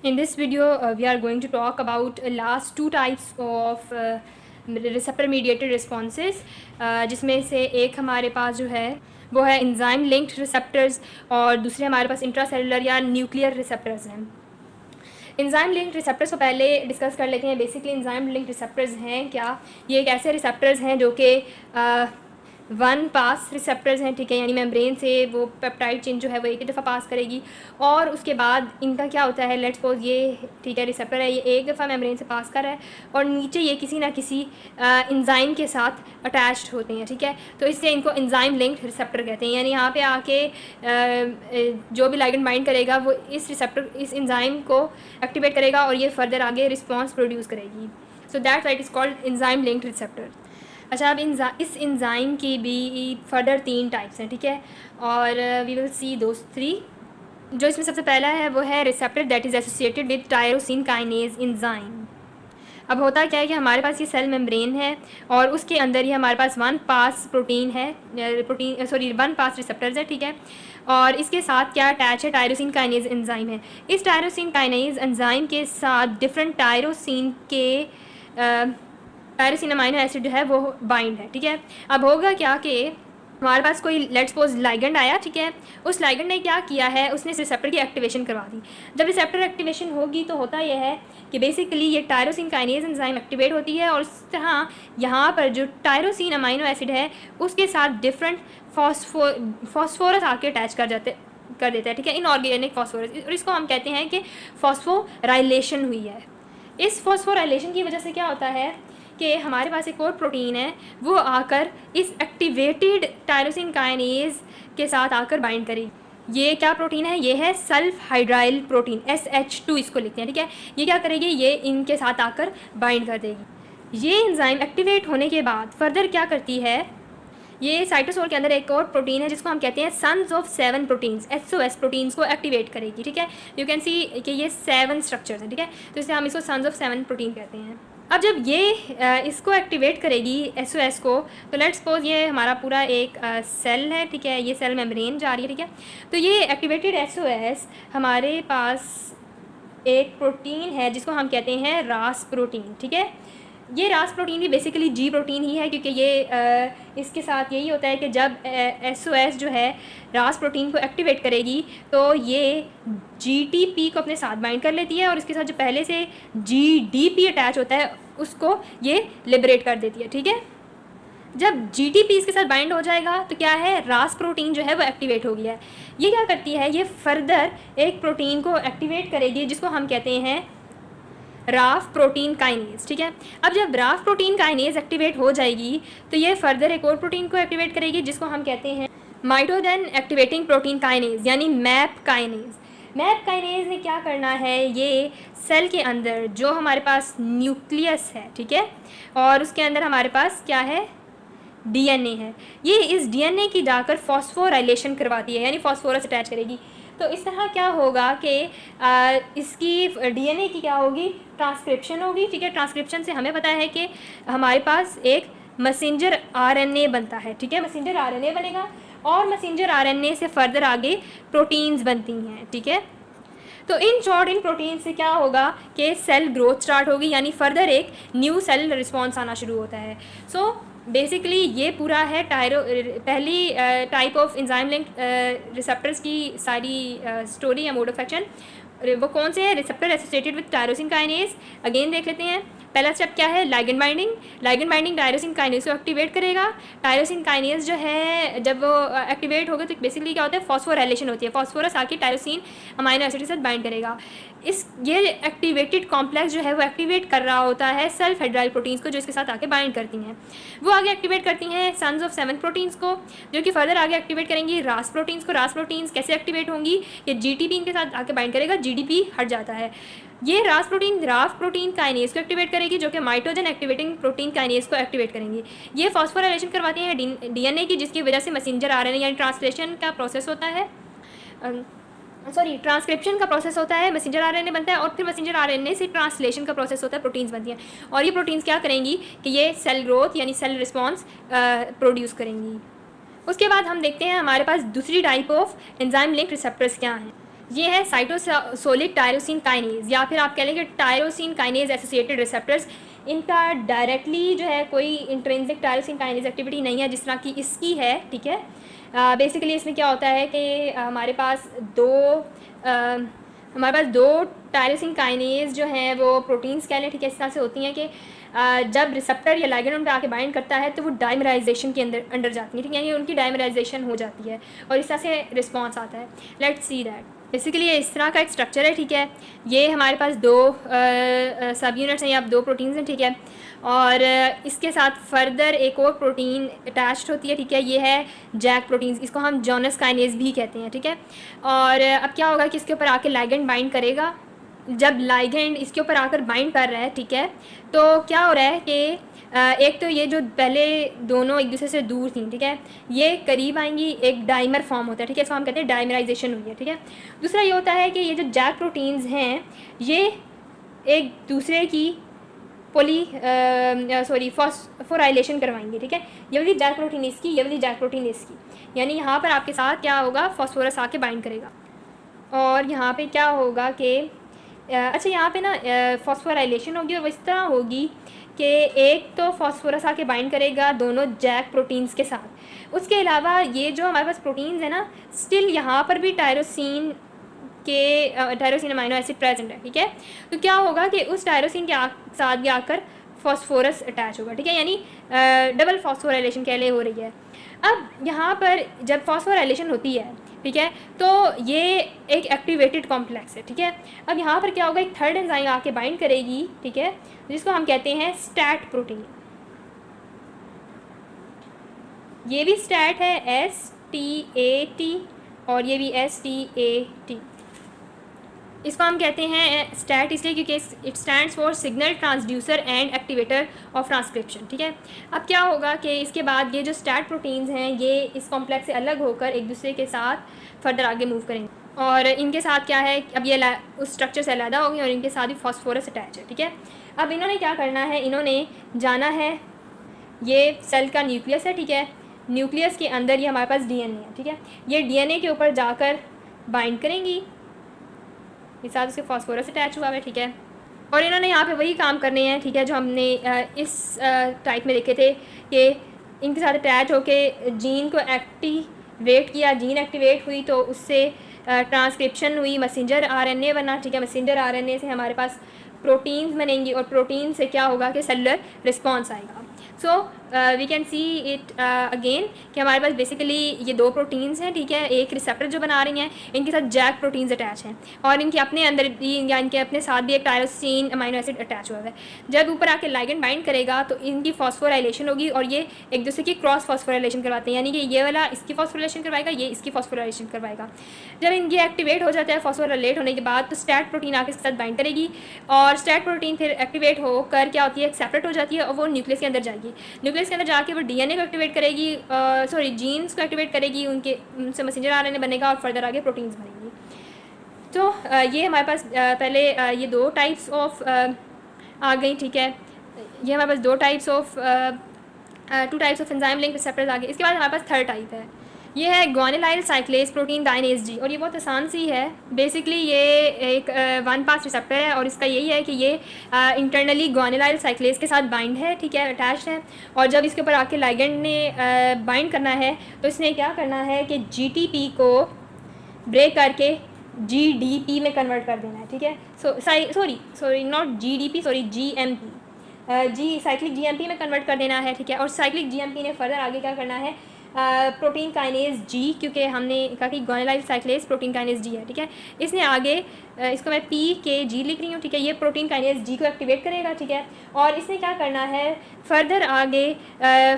In this video, we are going to talk about last two types of receptor mediated responses, जिसमें से एक हमारे पास जो है वो है enzyme linked receptors और दूसरे हमारे पास इंट्रासेलुलर या न्यूक्लियर रिसेप्टर्स हैं। इंजाइम लिंक्ड रिसेप्टर्स को पहले डिस्कस कर लेते हैं। बेसिकली इंजाइम लिंक्ड रिसेप्टर्स हैं क्या, ये एक ऐसे रिसेप्टर्स हैं जो कि वन पास रिसेप्टर्स हैं, ठीक है, यानी मेम्ब्रेन से वो पेप्टाइड चेन जो है वो एक ही दफ़ा पास करेगी और उसके बाद इनका क्या होता है, लेट्स सपोज ये, ठीक है, रिसेप्टर है, ये एक दफ़ा मेम्ब्रेन से पास कर रहा है और नीचे ये किसी ना किसी इंजाइम के साथ अटैच्ड होते हैं, ठीक है, तो इससे इनको इंजाइम लिंक्ड रिसेप्टर कहते हैं। यानी यहाँ पे आके जो भी लाइगेंड बाइंड करेगा वो इस रिसेप्टर, इस इंजाइम को एक्टिवेट करेगा और ये फर्दर आगे रिस्पॉन्स प्रोड्यूस करेगी। So that's why it is called enzyme linked receptor. अच्छा, अब इस इंजाइम की भी फर्दर 3 टाइप्स हैं, ठीक है, और वी विल सी दोस 3। जो इसमें सबसे पहला है वो है receptor that is associated with tyrosine kinase enzyme. अब होता क्या है कि हमारे पास ये सेल मेम्ब्रेन है और उसके अंदर ही हमारे पास वन पास प्रोटीन है, वन पास रिसेप्टर्स है, ठीक है, और इसके साथ क्या अटैच है, टायरोसिन काइनेज एंजाइम है। इस टायरोसिन काइनेज एंजाइम के साथ डिफरेंट टायरोसिन अमाइनो एसिड जो है वो बाइंड है, ठीक है। अब होगा क्या कि हमारे पास कोई लेट्स सपोज लाइगेंड आया, ठीक है, उस लाइगेंड ने क्या किया है, उसने इस रिसेप्टर की एक्टिवेशन करवा दी। जब रिसेप्टर एक्टिवेशन होगी तो होता यह है कि बेसिकली ये टायरोसिन काइनेज एंजाइम एक्टिवेट होती है और इस तरह यहाँ पर जो टायरोसिन अमाइनो एसिड है उसके साथ डिफरेंट फॉस्फोरस आके अटैच कर देता है, ठीक है, इनऑर्गेनिक फॉस्फोरस, और इसको हम कहते हैं कि फॉस्फोराइलेशन हुई है। इस फॉस्फोराइलेशन की वजह से क्या होता है कि हमारे पास एक और प्रोटीन है, वो आकर इस एक्टिवेटेड टायरोसिन काइनेज के साथ आकर बाइंड करेगी। ये क्या प्रोटीन है, ये है सल्फ हाइड्राइल प्रोटीन, SH2 इसको लिखते हैं, ठीक है। ये क्या करेगी, ये इनके साथ आकर बाइंड कर देगी। ये एंजाइम एक्टिवेट होने के बाद फर्दर क्या करती है, ये साइटोसोल के अंदर एक और प्रोटीन है जिसको हम कहते हैं sons of 7 proteins, SOS proteins को एक्टिवेट करेगी, ठीक है। यू कैन सी कि ये 7 स्ट्रक्चर्स हैं, ठीक है, तो इसलिए हम इसको सन्स ऑफ 7 प्रोटीन कहते हैं। अब जब ये इसको एक्टिवेट करेगी SOS को, तो लेट्स सपोज ये हमारा पूरा एक सेल है, ठीक है, ये सेल मेम्ब्रेन जा रही है, ठीक है, तो ये एक्टिवेटेड SOS हमारे पास एक प्रोटीन है जिसको हम कहते हैं रास प्रोटीन, ठीक है। ये रास प्रोटीन भी बेसिकली जी प्रोटीन ही है, क्योंकि ये इसके साथ यही होता है कि जब SOS जो है रास प्रोटीन को एक्टिवेट करेगी तो ये GTP को अपने साथ बाइंड कर लेती है और इसके साथ जो पहले से GDP अटैच होता है उसको ये लिबरेट कर देती है, ठीक है। जब GTP इसके साथ बाइंड हो जाएगा तो क्या है, रास प्रोटीन जो है वो एक्टिवेट हो गया है। ये क्या करती है, ये फर्दर एक प्रोटीन को एक्टिवेट करेगी जिसको हम कहते हैं राफ प्रोटीन काइनेज, ठीक है। अब जब राफ प्रोटीन काइनेज एक्टिवेट हो जाएगी तो ये फर्दर एक और प्रोटीन को एक्टिवेट करेगी जिसको हम कहते हैं माइटोजेन एक्टिवेटिंग प्रोटीन काइनेज, यानी मैप काइनेज। मैप काइनेज ने क्या करना है, ये सेल के अंदर जो हमारे पास न्यूक्लियस है, ठीक है, और उसके अंदर हमारे पास क्या है, DNA है, ये इस DNA की जाकर फॉस्फोराइलेशन करवाती है, यानी फॉस्फोरस अटैच करेगी। तो इस तरह क्या होगा कि इसकी DNA की क्या होगी, ट्रांसक्रिप्शन होगी, ठीक है। ट्रांसक्रिप्शन से हमें पता है कि हमारे पास एक मैसेंजर RNA बनता है, ठीक है, मैसेंजर RNA बनेगा और मैसेंजर RNA से फर्दर आगे प्रोटीन्स बनती हैं, ठीक है। तो इन शॉर्ट इन प्रोटीन से क्या होगा कि सेल ग्रोथ स्टार्ट होगी, यानी फर्दर एक न्यू सेल रिस्पॉन्स आना शुरू होता है। सो बेसिकली ये पूरा है पहली type of enzyme linked receptors की सारी स्टोरी या मोड ऑफ एक्शन। वो कौन से हैं, receptor associated with tyrosine kinase. Again देख लेते हैं, पहला स्टेप क्या है, लाइगेंड बाइंडिंग टायरोसिन काइनेज को एक्टिवेट करेगा। टायरोसिन काइनेज जो है जब वो एक्टिवेट होगा तो बेसिकली क्या होता है, फॉस्फोराइलेशन होती है, फॉस्फोरस आके टायरोसिन अमाइनो एसिड के साथ बाइंड करेगा। ये एक्टिवेटेड कॉम्प्लेक्स जो है वो एक्टिवेट कर रहा होता है सल्फ हाइड्राइल प्रोटीन्स को जो इसके साथ आके बाइंड करती हैं। वो आगे एक्टिवेट करती हैं सन्स ऑफ 7 प्रोटीन्स को, जो कि फर्दर आगे एक्टिवेट करेंगी रास प्रोटीन्स को। रास प्रोटीन्स कैसे एक्टिवेट होंगी, ये GTP इनके साथ आके बाइंड करेगा, GDP हट जाता है। ये राफ प्रोटीन काइनेज को एक्टिवेट करेगी, जो कि माइटोजन एक्टिवेटिंग प्रोटीन काइनेज को एक्टिवेट करेंगे। ये फॉस्फोराइलेशन करवाती हैं DNA की, जिसकी वजह से मैसेंजर RNA यानी ट्रांसलेशन का प्रोसेस होता है, ट्रांसक्रिप्शन का प्रोसेस होता है, मैसेंजर RNA बनता है और फिर मैसेंजर RNA से ट्रांसलेशन का प्रोसेस होता है, प्रोटीन्स बनती हैं और ये प्रोटीन्स क्या करेंगी कि ये सेल ग्रोथ यानी सेल रिस्पॉन्स प्रोड्यूस करेंगी। उसके बाद हम देखते हैं हमारे पास दूसरी type of enzyme linked receptors क्या हैं। ये है साइटोसोलिक टायरोसिन काइनेज, या फिर आप कह लेंगे टायरोसिन काइनेज एसोसिएटेड रिसेप्टर्स। इनका डायरेक्टली जो है कोई इंट्रिंसिक टायरोसिन काइनेज एक्टिविटी नहीं है जिस तरह की इसकी है, ठीक है। बेसिकली इसमें क्या होता है कि हमारे पास दो टायरोसिन काइनेज जो हैं वो प्रोटीन्स कह लें, ठीक है, इस तरह से होती हैं कि जब रिसेप्टर या लाइगेंड उन पर आके बाइंड करता है तो वो डाइमराइजेशन के अंडर जाती है, ठीक है, यानी उनकी डाइमराइजेशन हो जाती है और इस तरह से रिस्पॉन्स आता है। Let's see that. बेसिकली ये इस तरह का एक स्ट्रक्चर है, ठीक है। ये हमारे पास दो सब यूनिट्स हैं या दो प्रोटीन्स हैं, ठीक है, और इसके साथ फर्दर एक और प्रोटीन अटैच्ड होती है, ठीक है। ये है जैक प्रोटीन्स, इसको हम जॉनस काइनेज भी कहते हैं, ठीक है। और अब क्या होगा कि इसके ऊपर आके लाइगेंड बाइंड करेगा। जब लाइगेंड इसके ऊपर आकर बाइंड कर रहा है, ठीक है, तो क्या हो रहा है कि एक तो ये जो पहले दोनों एक दूसरे से दूर थी, ठीक है, ये करीब आएंगी, एक डाइमर फॉर्म होता है, ठीक है, इसको हम कहते हैं डाइमराइजेशन हुई है, ठीक है। दूसरा ये होता है कि ये जो जैक प्रोटीन्स हैं ये एक दूसरे की फॉस्फोराइलेशन करवाएंगे, ठीक है। ये वाली जैक प्रोटीन इसकी, ये वाली जैक प्रोटीन इसकी, यानी यहाँ पर आपके साथ क्या होगा, फॉस्फोरस आके बाइंड करेगा। और यहाँ पे क्या होगा कि अच्छा यहाँ पे ना फॉस्फोराइलेशन होगी और वो इस तरह होगी कि एक तो फॉस्फोरस आके बाइंड करेगा दोनों जैक प्रोटीन्स के साथ। उसके अलावा ये जो हमारे पास प्रोटीन्स है ना, स्टिल यहाँ पर भी टायरोसिन अमाइनो एसिड प्रेजेंट है, ठीक है। तो क्या होगा कि उस टायरोसिन के साथ भी आकर फॉस्फोरस अटैच होगा, ठीक है, यानी डबल फॉस्फोराइलेशन के लिए हो रही है। अब यहाँ पर जब फॉस्फोराइलेशन होती है, ठीक है, तो ये एक एक्टिवेटेड कॉम्प्लेक्स है, ठीक है। अब यहाँ पर क्या होगा, एक थर्ड एंजाइम आके बाइंड करेगी, ठीक है, जिसको हम कहते हैं स्टैट प्रोटीन। ये भी स्टैट है, STAT, और ये भी STAT। इसको हम कहते हैं स्टैट इसलिए क्योंकि it stands for signal transducer and activator of transcription, ठीक है। अब क्या होगा कि इसके बाद ये जो स्टैट प्रोटीन्स हैं ये इस कॉम्प्लेक्स से अलग होकर एक दूसरे के साथ फर्दर आगे मूव करेंगे, और इनके साथ क्या है, अब ये उस स्ट्रक्चर से अलग हो गई और इनके साथ भी फॉस्फोरस अटैच है, ठीक है। अब इन्होंने क्या करना है, इन्होंने जाना है, ये सेल का न्यूक्लियस है, ठीक है, न्यूक्लियस के अंदर ये हमारे पास DNA है, ठीक है। ये DNA के ऊपर जाकर बाइंड करेंगी, इस साथ उसके फॉस्फोरस अटैच हुआ है, ठीक है। और इन्होंने यहाँ पे वही काम करने हैं, ठीक है, जो हमने इस टाइप में देखे थे कि इनके साथ अटैच होके जीन को एक्टिवेट किया, जीन एक्टिवेट हुई तो उससे ट्रांसक्रिप्शन हुई, मैसेंजर RNA बना, ठीक है। मैसेंजर RNA से हमारे पास प्रोटीन्स बनेंगी और प्रोटीन से क्या होगा कि सेलुलर रिस्पॉन्स आएगा। So we can see it again कि हमारे पास बेसिकली ये दो प्रोटीन्स हैं, ठीक है, एक रिसेप्टर जो बना रही हैं, इनके साथ जैक प्रोटीन्स अटैच हैं और इनके अपने अंदर भी या इनके अपने साथ भी एक टायरोसिन अमाइनो एसिड अटैच हुआ है। जब ऊपर आके लाइगेंड बाइंड करेगा तो इनकी फॉस्फोराइलेशन होगी और ये एक दूसरे की क्रॉस फॉस्फोराइलेशन करवाते हैं, यानी कि ये वाला इसकी फॉस्फोराइलेशन करवाएगा, ये इसकी फॉस्फोराइलेशन करवाएगा। जब इनकी एक्टिवेट हो जाता है फॉस्फोराइलेट होने के बाद तो स्टैट प्रोटीन आके इसके साथ बाइंड करेगी और स्टैट प्रोटीन फिर एक्टिवेट होकर क्या होती है, सेपरेट हो जाती है और वो न्यूक्लियस के अंदर जाएगी। न्यूक्लियस के अंदर जाके वो DNA को एक्टिवेट करेगी, जीन्स को एक्टिवेट करेगी, उनसे मैसेंजर RNA बनेगा और फर्दर आगे प्रोटीन्स बनेंगी। तो ये हमारे पास पहले ये दो टाइप्स ऑफ आ गई, ठीक है। ये हमारे पास two types of enzyme link receptors आ गए। इसके बाद हमारे पास थर्ड टाइप है, ये है ग्वानिलाइल साइक्लेज प्रोटीन काइनेज G, और ये बहुत आसान सी है। बेसिकली ये एक वन पास रिसेप्टर है और इसका यही है कि ये इंटरनली ग्वानिलाइल साइक्लेज के साथ बाइंड है, ठीक है, अटैच्ड है। और जब इसके ऊपर आके लाइगेंड ने बाइंड करना है तो इसने क्या करना है कि GTP को ब्रेक करके GDP में कन्वर्ट कर देना है, ठीक है। GMP साइक्लिक GMP में कन्वर्ट कर देना है, ठीक है। और साइक्लिक GMP ने फर्दर आगे क्या करना है, प्रोटीन काइनेज G, क्योंकि हमने कहा कि ग्वानिलाइल साइक्लेज प्रोटीन काइनेज G है, ठीक है। इसने आगे इसको मैं PKG लिख रही हूँ, ठीक है, ये प्रोटीन काइनेज G को एक्टिवेट करेगा, ठीक है। और इसने क्या करना है, फर्दर आगे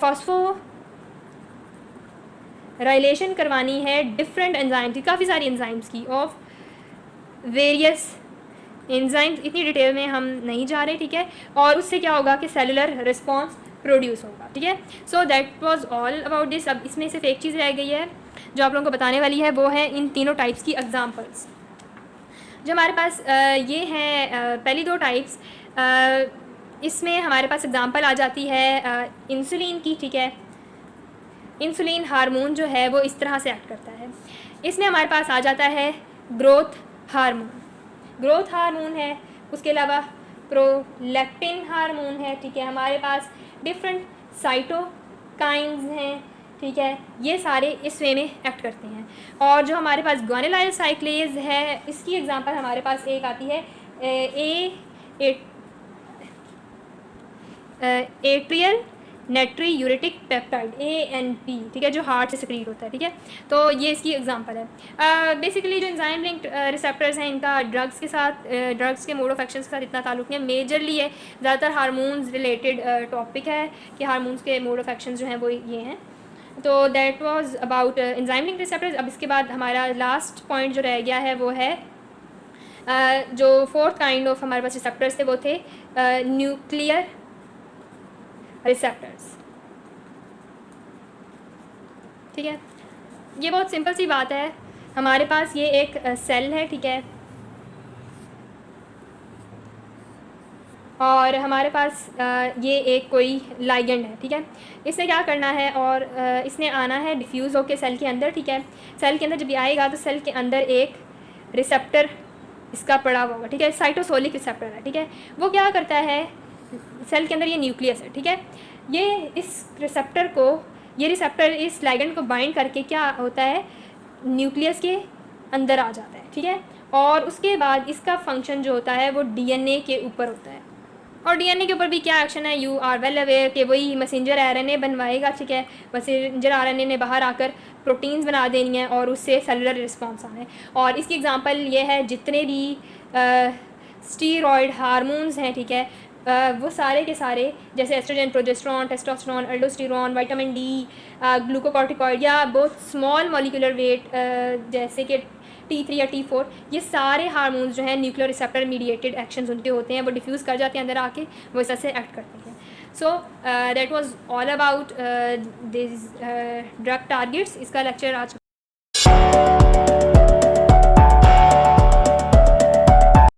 फॉस्फोराइलेशन करवानी है डिफरेंट एंजाइम की, काफ़ी सारी एंजाइम्स की, ऑफ वेरियस एंजाइम्स, इतनी डिटेल में हम नहीं जा रहे, ठीक है। और उससे क्या होगा कि सेलुलर रिस्पॉन्स प्रोड्यूस होगा, ठीक है। So that was all about this. अब इसमें सिर्फ एक चीज़ रह गई है जो आप लोगों को बताने वाली है, वो है इन तीनों टाइप्स की एग्जांपल्स। जो हमारे पास ये हैं पहली दो टाइप्स, इसमें हमारे पास एग्जांपल आ जाती है इंसुलिन की, ठीक है। इंसुलिन हार्मोन जो है वो इस तरह से एक्ट करता है। इसमें हमारे पास आ जाता है ग्रोथ हार्मोन, ग्रोथ हार्मोन है, उसके अलावा प्रोलैक्टिन हार्मोन है, ठीक है, हमारे पास डिफरेंट साइटोकाइंस हैं, ठीक है, ये सारे इस वे में एक्ट करते हैं। और जो हमारे पास ग्वानिलाइल साइक्लेज है, इसकी एग्जांपल हमारे पास एक आती है एट्रियल नेट्रीयूरेटिक पेप्टाइड ANP, ठीक है, जो हार्ट से सिक्रीट होता है, ठीक है, तो ये इसकी एग्जांपल है। बेसिकली जो एंजाइम लिंक्ड रिसेप्टर्स हैं, इनका ड्रग्स के साथ, ड्रग्स के मोड ऑफ एक्शन के साथ इतना ताल्लुक नहीं है। मेजरली ये ज़्यादातर हार्मोन्स रिलेटेड टॉपिक है कि हार्मोन्स के मोड ऑफ एक्शन जो हैं वो ये हैं। तो that was about enzyme linked receptors. अब इसके बाद हमारा लास्ट पॉइंट जो रह गया है वो है जो फोर्थ काइंड ऑफ हमारे पास रिसेप्टर्स थे वो थे न्यूक्लियर रिसेप्टर्स, ठीक है। ये बहुत सिंपल सी बात है, हमारे पास ये एक सेल है, ठीक है, और हमारे पास ये एक कोई लाइगेंड है, ठीक है। इसने क्या करना है और इसने आना है डिफ्यूज़ होकर सेल के अंदर, ठीक है। सेल के अंदर जब ये आएगा तो सेल के अंदर एक रिसेप्टर इसका पड़ा हुआ होगा, ठीक है, साइटोसोलिक रिसेप्टर है, ठीक है। वो क्या करता है, सेल के अंदर ये न्यूक्लियस है, ठीक है, ये इस रिसेप्टर को, ये रिसेप्टर इस लाइगेंड को बाइंड करके क्या होता है, न्यूक्लियस के अंदर आ जाता है, ठीक है। और उसके बाद इसका फंक्शन जो होता है वो DNA के ऊपर होता है, और DNA के ऊपर भी क्या एक्शन है, यू आर वेल अवेयर कि वही मैसेंजर RNA बनवाएगा, ठीक है। मैसेंजर RNA ने बाहर आकर प्रोटीन्स बना देनी है और उससे सेलुलर रिस्पॉन्स आना है। और इसकी एग्जांपल ये है जितने भी स्टीरॉयड हार्मोन्स हैं, ठीक है, वो सारे के सारे जैसे oestrogen, progesterone, testosterone, aldosterone, vitamin D, glucocorticoid या बहुत स्मॉल मॉलिक्यूलर वेट जैसे कि T3 या T4, ये सारे हार्मोन्स जो हैं न्यूक्लियर रिसेप्टर मीडिएटेड एक्शंस उनके होते हैं, वो डिफ्यूज़ कर जाते हैं अंदर आके, वो इस तरह से एक्ट करते हैं। So that was all about this drug targets. इसका लेक्चर आज